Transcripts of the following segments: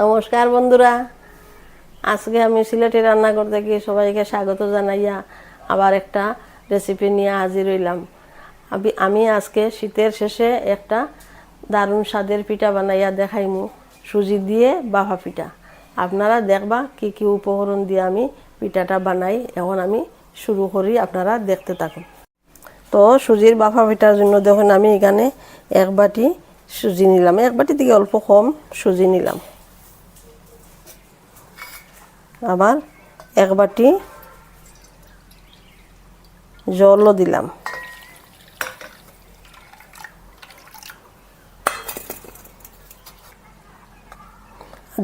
নমস্কার বন্ধুরা, আজকে আমি সিলেটি রান্না করতে গিয়ে সবাইকে স্বাগত জানাইয়া আবার একটা রেসিপি নিয়ে হাজির হইলাম। আমি আজকে শীতের শেষে একটা দারুণ স্বাদের পিঠা বানাইয়া দেখাইমু, সুজি দিয়ে বাফা পিঠা। আপনারা দেখবা কি কি উপকরণ দিয়ে আমি পিঠাটা বানাই। এখন আমি শুরু করি, আপনারা দেখতে থাকুন। তো সুজির বাফা পিঠার জন্য দেখুন আমি এখানে এক বাটি সুজি নিলাম, এক বাটি থেকে অল্প কম সুজি নিলাম। আবার এক বাটি জলও দিলাম,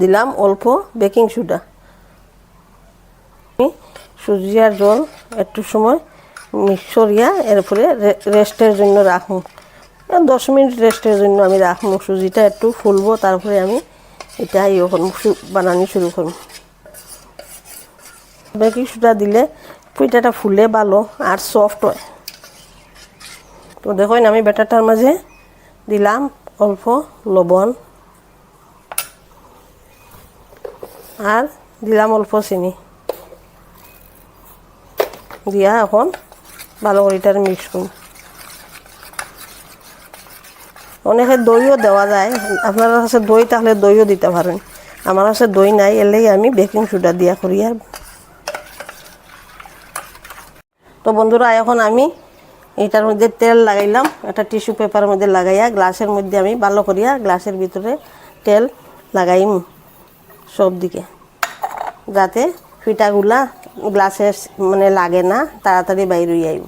দিলাম অল্প বেকিং সোডা। সুজি আর জল একটু সময় মিক্স করিয়া এরপরে রেস্টের জন্য রাখবো, 10 মিনিট রেস্টের জন্য আমি রাখবো। সুজিটা একটু ফুলবো, তারপরে আমি এটা বানানো শুরু করব। বেকিং সোডা দিলে পিঠাটা ফুলে ভালো আর সফট হয়। তো দেখুন আমি ব্যাটারটার মাঝে দিলাম অল্প লবণ আর দিলাম অল্প চিনি দিয়া এখন ভালো করে এটা মিক্স করুন। অনেকে দইও দেওয়া যায়, আপনার কাছে দই থাকলে দইও দিতে পারেন। আমার কাছে দই নাই, এলেই আমি বেকিং সোডা দিয়া করি। আর তো বন্ধুরা, এখন আমি এটার মধ্যে তেল লাগাইলাম, একটা টিস্যু পেপারের মধ্যে লাগাইয়া গ্লাসের মধ্যে আমি ভালো করিয়া গ্লাসের ভিতরে তেল লাগাইম সব দিকে, যাতে পিঠাগুলা গ্লাসে মানে লাগে না, তাড়াতাড়ি বাইর হয়ে আইব।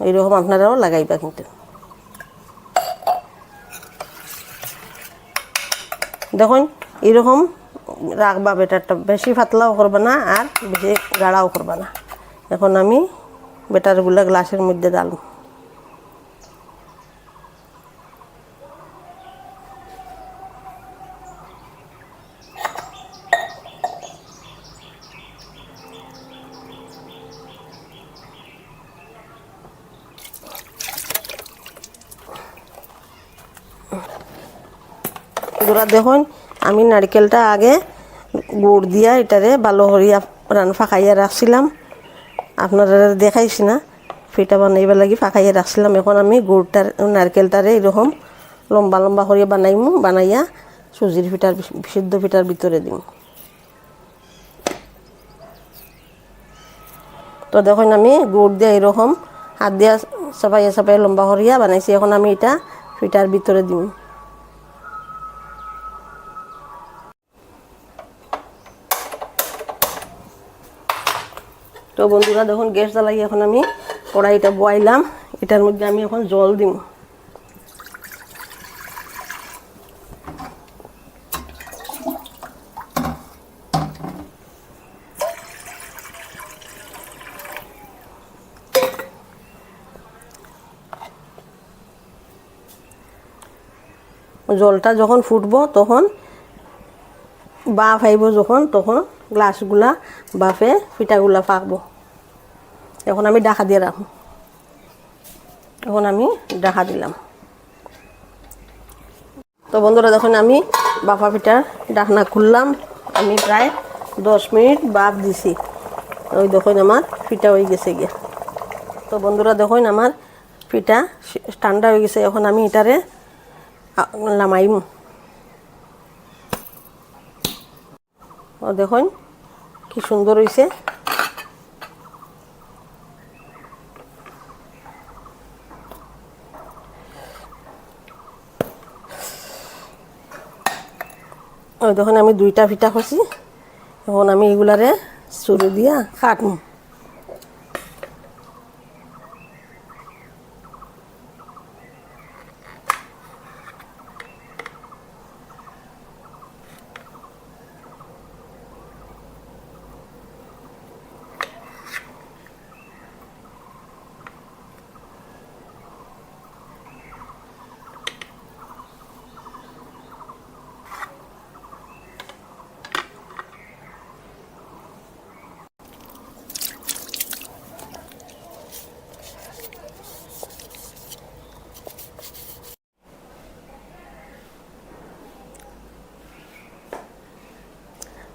এইরকম আপনারাও লাগাইবা। কিন্তু দেখুন এরকম রাখবা বেটারটা, বেশি পাতলাও করবা না আর বেশি গাঢ়াও করবা না। এখন আমি বেটারগুলা গ্লাসের মধ্যে ডালব। এগুলা দেখুন আমি নারকেলটা আগে গুড় দিয়া এটারে ভালো করিয়া ফাঁকাইয়া রাখছিলাম, আপনারা দেখাইছি না। পিঠা বানাইবার লাগি ফাঁকাইয়া রাখছিলাম। এখন আমি গুড়টার নারকেলটারে এরকম লম্বা লম্বা করিয়া বানাইমু, বানাইয়া সুজির পিঠার সিদ্ধ পিঠার ভিতরে দিম। তো দেখুন আমি গুড় দিয়ে এরকম হাত দিয়া চাপাইয়া চাপাইয়া লম্বা করিয়া বানাইছি। এখন আমি এটা পিঠার ভিতরে দিম। তো বন্ধুরা দেখুন গ্যাস জ্বালাই এখন আমি কড়াইটা বয়াইলাম, এটার মধ্যে আমি এখন জল দিব। জলটা যখন ফুটবো তখন বাফ আইব, তখন গ্লাসগুলা বাফে পিঠাগুলা পাকবো। এখন আমি ঢাকা দিয়ে রাখবো। এখন আমি ঢাকা দিলাম। তো বন্ধুরা দেখুন আমি বাফা পিঠার ঢাকনা খুললাম, আমি প্রায় 10 মিনিট বাফ দিছি। ওই দেখুন আমার পিঠা হয়ে গেছে গিয়া। তো বন্ধুরা দেখুন আমার পিঠা ঠান্ডা হয়ে গেছে। এখন আমি এটারে নামাইম। ও দেখুন কি সুন্দর হয়েছে। ওই দেখুন আমি 2টা পিঠা করছি। এখন আমি এগুলারে ছুরি দিয়া কাটম।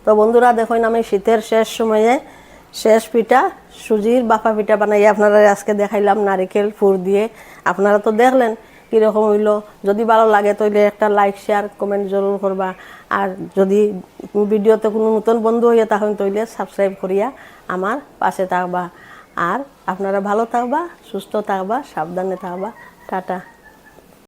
তো বন্ধুরা দেখুন আমি শীতের শেষ সময়ে শেষ পিঠা সুজির বাফা পিঠা বানাই আপনারা আজকে দেখাইলাম নারিকেল পুর দিয়ে। আপনারা তো দেখলেন কীরকম হইলো। যদি ভালো লাগে তাহলে একটা লাইক শেয়ার কমেন্ট জরুর করবা। আর যদি ভিডিওতে কোনো নতুন বন্ধু হইয়া তখন তাহলে সাবস্ক্রাইব করিয়া আমার পাশে থাকবা। আর আপনারা ভালো থাকবা, সুস্থ থাকবা, সাবধানে থাকবা। টাটা।